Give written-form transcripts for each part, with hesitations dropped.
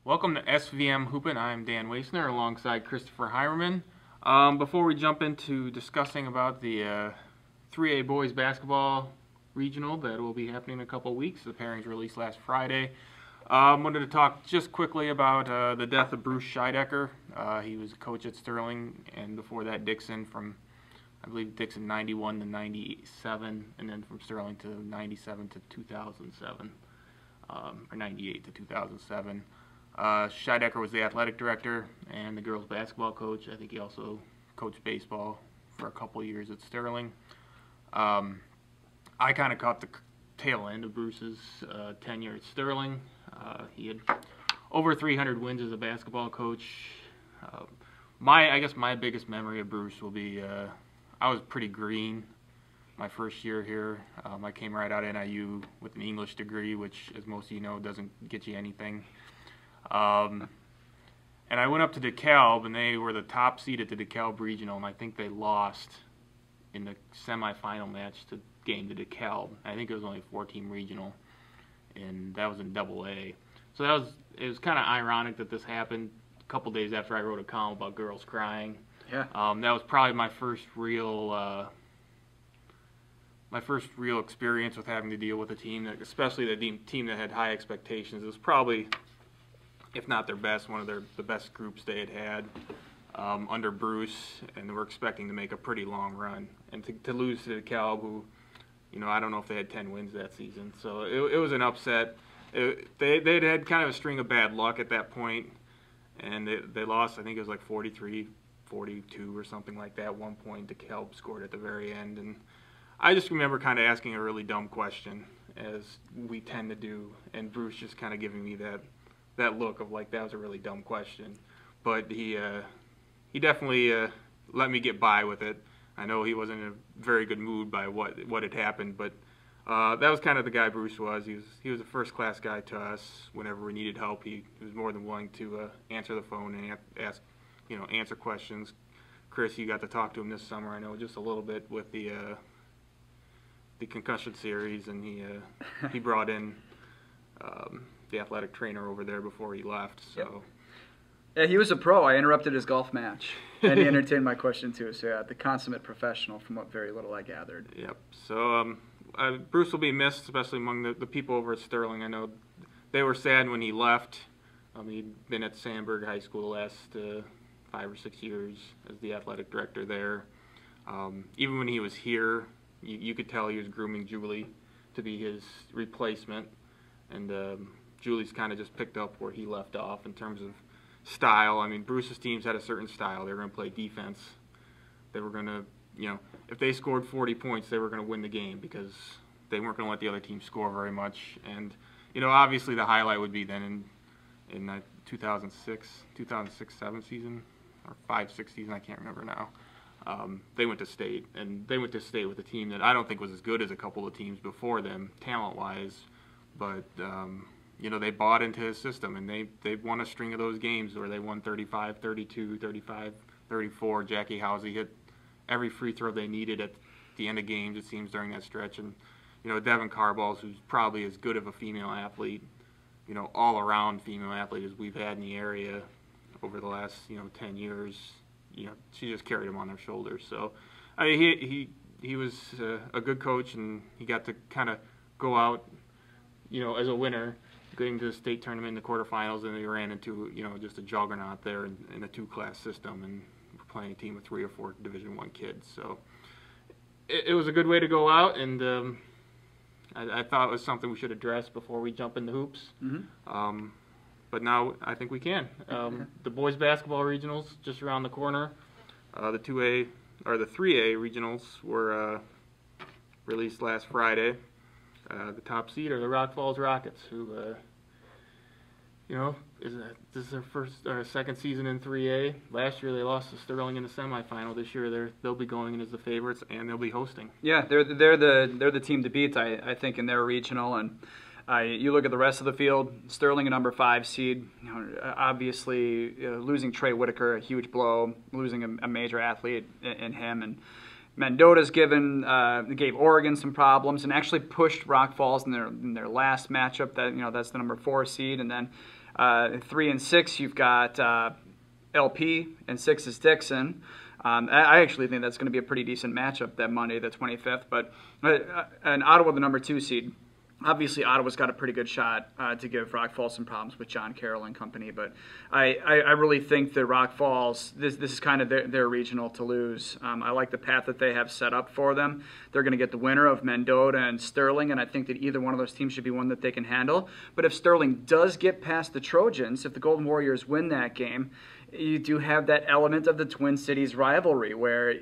Welcome to SVM Hoopin. I'm Dan Waisner alongside Christopher Hireman. Before we jump into discussing about the 3A boys basketball regional that will be happening in a couple weeks, the pairings released last Friday. I wanted to talk just quickly about the death of Bruce Scheidecker. He was a coach at Sterling, and before that Dixon from, I believe, Dixon 91 to 97, and then from Sterling to 97 to 2007, or 98 to 2007. Scheidecker was the athletic director and the girls basketball coach. I think he also coached baseball for a couple of years at Sterling. I kind of caught the tail end of Bruce's tenure at Sterling. He had over 300 wins as a basketball coach. I guess my biggest memory of Bruce will be I was pretty green my first year here. I came right out of NIU with an English degree, which, as most of you know, doesn't get you anything. And I went up to DeKalb, and they were the top seed at the DeKalb Regional, and I think they lost in the semifinal match to DeKalb. I think it was only a 4-team regional, and that was in AA. So it was kind of ironic that this happened a couple days after I wrote a column about girls crying. Yeah. That was probably my first real experience with having to deal with a team, especially the team that had high expectations. It was probably, if not their best, one of the best groups they had under Bruce, and they were expecting to make a pretty long run. And to lose to DeKalb, who, I don't know if they had 10 wins that season. So it was an upset. They'd had kind of a string of bad luck at that point, and they lost, I think it was like 43-42 or something like that. At one point, DeKalb scored at the very end. And I just remember kind of asking a really dumb question, as we tend to do, and Bruce just kind of giving me that look of like, that was a really dumb question. But he definitely let me get by with it. I know he wasn't in a very good mood by what had happened, but that was kind of the guy Bruce was. He was a first-class guy to us. Whenever we needed help, he was more than willing to answer the phone and answer questions. Chris, you got to talk to him this summer, I know, just a little bit with the concussion series, and he brought in the athletic trainer over there before he left. So. Yep. Yeah, he was a pro. I interrupted his golf match, and he entertained my question too. So yeah, the consummate professional, from what very little I gathered. Yep. So Bruce will be missed, especially among the people over at Sterling. I know they were sad when he left. He'd been at Sandburg High School the last 5 or 6 years as the athletic director there. Even when he was here, you could tell he was grooming Julie to be his replacement, and Julie's kind of just picked up where he left off in terms of style. I mean, Bruce's teams had a certain style. They were going to play defense. They were going to, if they scored 40 points, they were going to win the game because they weren't going to let the other team score very much. And, obviously the highlight would be then in 2006-7 season, or 5-6 season, I can't remember now. They went to state, and they went to state with a team that I don't think was as good as a couple of teams before them, talent-wise, but they bought into his system, and they won a string of those games where they won 35-32, 35-34. Jackie Housey hit every free throw they needed at the end of games, it seems, during that stretch. And Devin Carballs, who's probably as good of a female athlete, all-around female athlete as we've had in the area over the last 10 years. She just carried him on her shoulders. So he was a good coach, and he got to kind of go out as a winner, getting to the state tournament in the quarterfinals, and they ran into just a juggernaut there in a 2-class system, and we're playing a team of 3 or 4 Division I kids. So it was a good way to go out, and I thought it was something we should address before we jump into hoops. Mm-hmm. But now I think we can. The boys basketball regionals just around the corner. The 2A or the 3A regionals were released last Friday. The top seed are the Rock Falls Rockets, who, this is their first or second season in 3A. Last year they lost to Sterling in the semifinal. This year they'll be going in as the favorites, and they'll be hosting. Yeah, they're the team to beat, I think, in their regional. And you look at the rest of the field. Sterling, a number 5 seed, obviously losing Trey Whitaker, a huge blow, losing a major athlete in him, and Mendota's gave Oregon some problems and actually pushed Rock Falls in their last matchup. That's the number 4 seed, and then 3 and 6, you've got LP, and 6 is Dixon. I actually think that's going to be a pretty decent matchup that Monday, the 25th. But and Ottawa, the number 2 seed. Obviously, Ottawa's got a pretty good shot to give Rock Falls some problems with John Carroll and company. But I really think that Rock Falls, this is kind of their regional to lose. I like the path that they have set up for them. They're going to get the winner of Mendota and Sterling, and I think that either one of those teams should be one that they can handle. But if Sterling does get past the Trojans, if the Golden Warriors win that game, you do have that element of the Twin Cities rivalry where,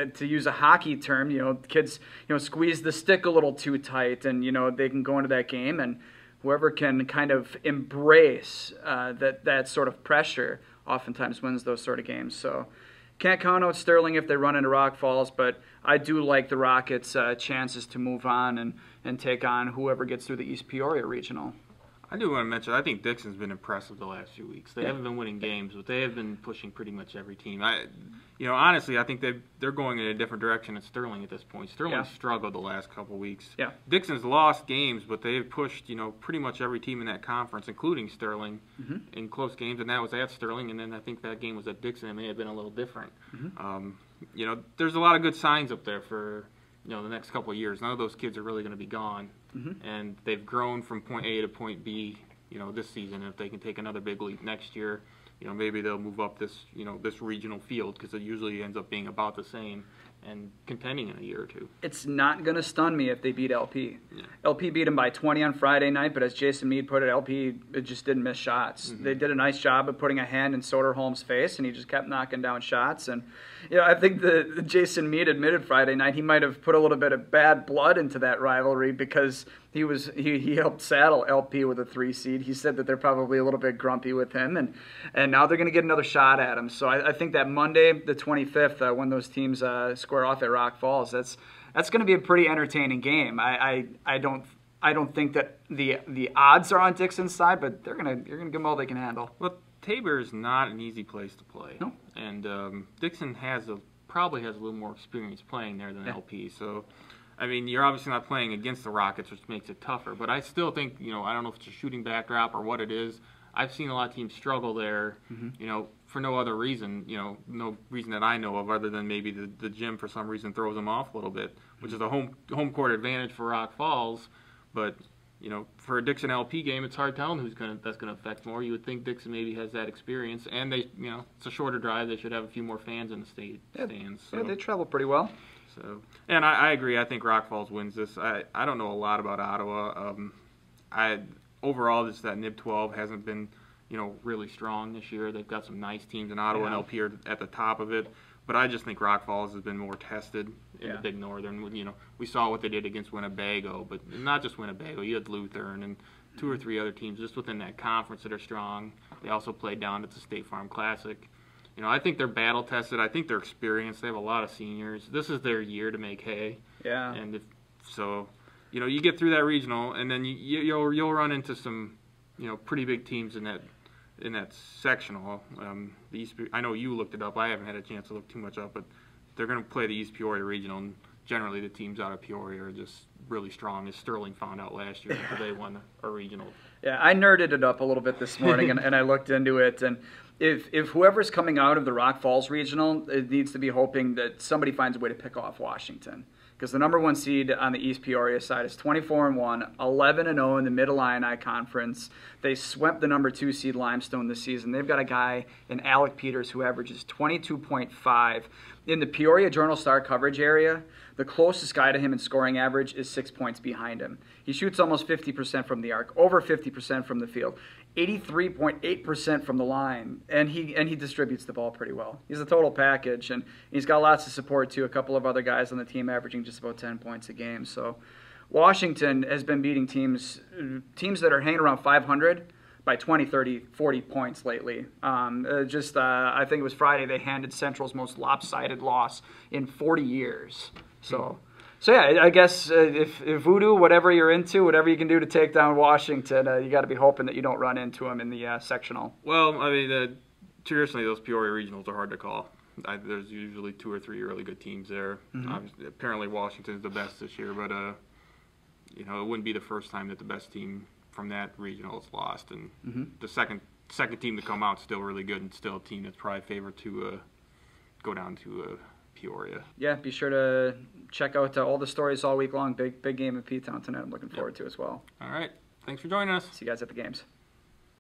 to use a hockey term, kids, squeeze the stick a little too tight, and, they can go into that game, and whoever can kind of embrace that sort of pressure oftentimes wins those sort of games. So can't count out Sterling if they run into Rock Falls, but I do like the Rockets' chances to move on and take on whoever gets through the East Peoria Regional. I do want to mention, I think Dixon's been impressive the last few weeks. They haven't been winning games, but they have been pushing pretty much every team. Honestly, I think they're going in a different direction than Sterling at this point. Sterling struggled the last couple of weeks. Yeah. Dixon's lost games, but they've pushed, pretty much every team in that conference, including Sterling, in close games, and that was at Sterling, and then I think that game was at Dixon. It may have been a little different. There's a lot of good signs up there for the next couple of years. None of those kids are really going to be gone. And they've grown from point A to point B, this season. If they can take another big leap next year, maybe they'll move up this, this regional field, because it usually ends up being about the same and contending in a year or two. It's not going to stun me if they beat LP. Yeah. LP beat them by 20 on Friday night, but as Jason Mead put it, LP just didn't miss shots. They did a nice job of putting a hand in Soderholm's face, and he just kept knocking down shots. And I think the Jason Mead admitted Friday night he might have put a little bit of bad blood into that rivalry because he helped saddle LP with a 3 seed. He said that they're probably a little bit grumpy with him, and now they're going to get another shot at him. So I think that Monday, the 25th, when those teams square off at Rock Falls, that's going to be a pretty entertaining game. I don't think that the odds are on Dixon's side, but you're gonna give them all they can handle. Well, Tabor is not an easy place to play. No. And Dixon probably has a little more experience playing there than LP. So, you're obviously not playing against the Rockets, which makes it tougher. But I still think, I don't know if it's a shooting backdrop or what it is. I've seen a lot of teams struggle there, for no other reason, no reason that I know of other than maybe the gym for some reason throws them off a little bit, which is a home court advantage for Rock Falls. But, for a Dixon LP game, it's hard telling that's going to affect more. You would think Dixon maybe has that experience, and they, it's a shorter drive. They should have a few more fans in the stands. So. Yeah, they travel pretty well. So, and I agree. I think Rock Falls wins this. I don't know a lot about Ottawa. Overall, that NIB 12 hasn't been, really strong this year. They've got some nice teams in Ottawa, and LP are at the top of it. But I just think Rock Falls has been more tested in the Big Northern. We saw what they did against Winnebago, but not just Winnebago. You had Lutheran and 2 or 3 other teams just within that conference that are strong. They also played down at the State Farm Classic. I think they're battle tested. I think they're experienced. They have a lot of seniors. This is their year to make hay. Yeah. And you get through that regional, and then you'll run into some, pretty big teams in that sectional. The East, I know you looked it up. I haven't had a chance to look too much up, but they're going to play the East Peoria Regional, and generally the teams out of Peoria are just really strong, as Sterling found out last year after they won a regional. Yeah, I nerded it up a little bit this morning, and I looked into it, and if whoever's coming out of the Rock Falls Regional, it needs to be hoping that somebody finds a way to pick off Washington. Because the number 1 seed on the East Peoria side is 24-1, 11-0 in the Mid-Illini Conference. They swept the number 2 seed Limestone this season. They've got a guy in Alec Peters who averages 22.5. In the Peoria Journal-Star coverage area, the closest guy to him in scoring average is 6 points behind him. He shoots almost 50% from the arc, over 50% from the field, 83.8% from the line, and he distributes the ball pretty well. He's a total package, and he's got lots of support too. A couple of other guys on the team averaging just about 10 points a game. So Washington has been beating teams that are hanging around 500 by 20, 30, 40 points lately. I think it was Friday they handed Central's most lopsided loss in 40 years. So yeah, I guess if voodoo, whatever you're into, whatever you can do to take down Washington, you got to be hoping that you don't run into them in the sectional. Well, traditionally those Peoria regionals are hard to call. There's usually 2 or 3 really good teams there. Apparently Washington is the best this year, but it wouldn't be the first time that the best team from that regional is lost, and Mm-hmm. the second team to come out is still really good, and still a team that's probably favored to go down to Peoria. Yeah, be sure to check out all the stories all week long. Big game in P-Town tonight. I'm looking forward to as well. All right, thanks for joining us. See you guys at the games.